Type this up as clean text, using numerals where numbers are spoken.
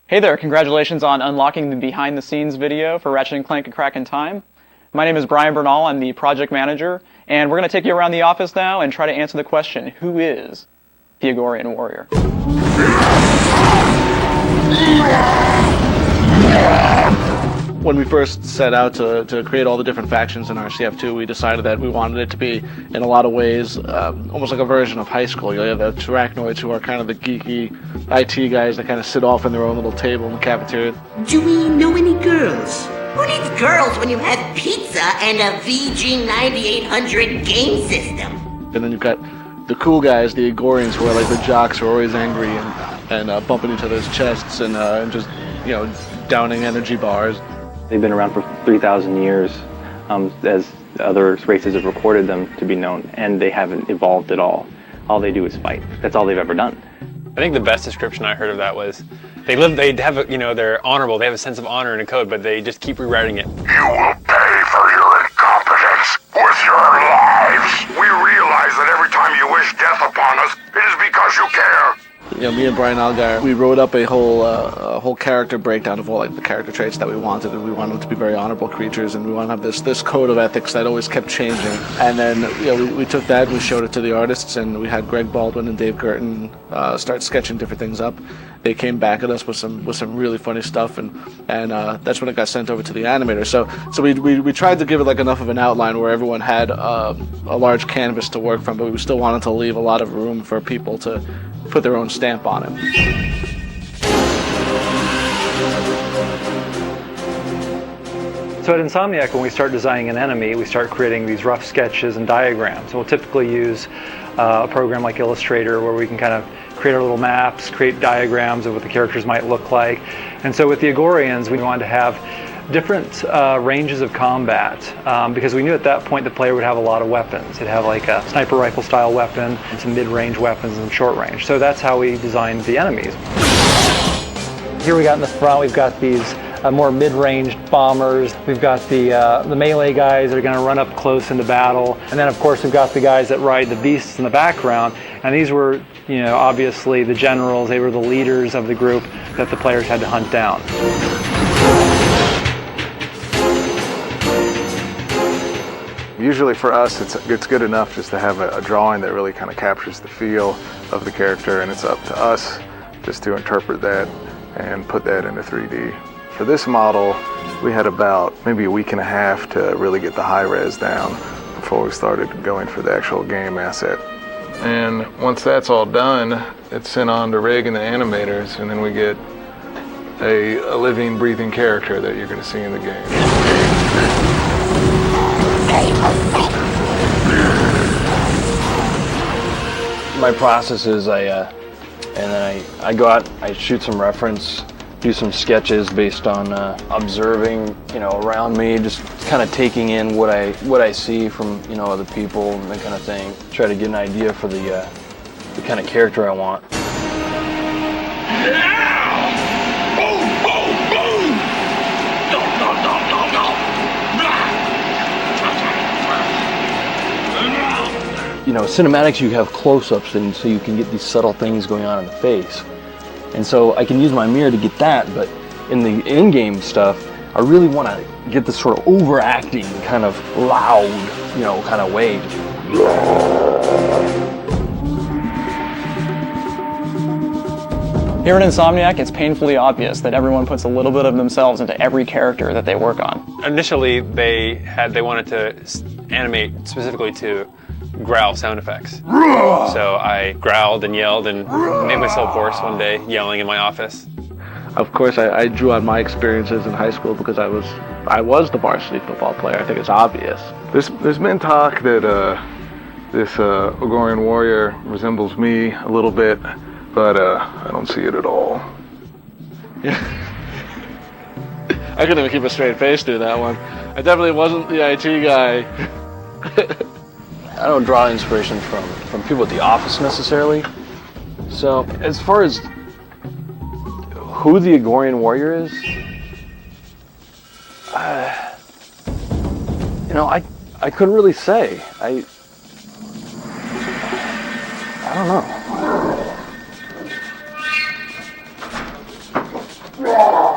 Hey there, congratulations on unlocking the behind-the-scenes video for Ratchet Clank: A Crack in Time. My name is Brian Bernal, I'm the project manager, and we're going to take you around the office now and try to answer the question, who is the Agorian Warrior? When we first set out to create all the different factions in RCF2, we decided that we wanted it to be, in a lot of ways, almost like a version of high school. You have the Arachnoids, who are kind of the geeky IT guys that kind of sit off in their own little table in the cafeteria. Do we know any girls? Who needs girls when you have pizza and a VG9800 game system? And then you've got the cool guys, the Agorians, who are like the jocks who are always angry and bumping each other's chests and just, downing energy bars. They've been around for 3,000 years, as other races have recorded them to be known, and they haven't evolved at all. All they do is fight. That's all they've ever done. I think the best description I heard of that was, they're honorable, they have a sense of honor and a code, but they just keep rewriting it. You will pay for your incompetence with your lives. We realize that every time you wish death upon us, it is because you care. Me and Brian Algar, we wrote up a whole character breakdown of all the character traits that we wanted, and we wanted them to be very honorable creatures, and we wanted to have this code of ethics that always kept changing. And then we took that, we showed it to the artists, and we had Greg Baldwin and Dave Girton start sketching different things up. They came back at us with some really funny stuff, and that's when it got sent over to the animator. So we tried to give it enough of an outline where everyone had a large canvas to work from, but we still wanted to leave a lot of room for people to put their own stamp on it. So at Insomniac, when we start designing an enemy, we start creating these rough sketches and diagrams. We'll typically use a program like Illustrator, where we can kind of create our little maps, create diagrams of what the characters might look like. And so with the Agorians, we wanted to have different ranges of combat, because we knew at that point the player would have a lot of weapons. They'd have like a sniper rifle style weapon, and some mid-range weapons, and some short range. So that's how we designed the enemies. Here we got in the front, we've got these more mid-range bombers. We've got the melee guys that are going to run up close into battle. And then of course we've got the guys that ride the beasts in the background. And these were, obviously the generals. They were the leaders of the group that the players had to hunt down. Usually for us, it's good enough just to have a drawing that really kind of captures the feel of the character, and it's up to us just to interpret that and put that into 3D. For this model, we had about maybe a week and a half to really get the high res down before we started going for the actual game asset. And once that's all done, it's sent on to Rig and the animators, and then we get a living, breathing character that you're going to see in the game. My process is I go out, I shoot some reference, do some sketches based on observing, around me, just kind of taking in what I see from, other people and that kind of thing. Try to get an idea for the kind of character I want. Cinematics, you have close-ups, and so you can get these subtle things going on in the face. And so I can use my mirror to get that, but in the in-game stuff, I really want to get this sort of overacting, kind of loud, kind of way. Here at Insomniac, it's painfully obvious that everyone puts a little bit of themselves into every character that they work on. Initially, they wanted to animate specifically to growl sound effects. So I growled and yelled and made myself hoarse one day, yelling in my office. Of course, I drew on my experiences in high school because I was the varsity football player. I think it's obvious. There's been talk that this Agorian warrior resembles me a little bit, but I don't see it at all. I couldn't even keep a straight face through that one. I definitely wasn't the IT guy. I don't draw inspiration from people at the office necessarily. So as far as who the Agorian warrior is, I couldn't really say. I don't know. Roar!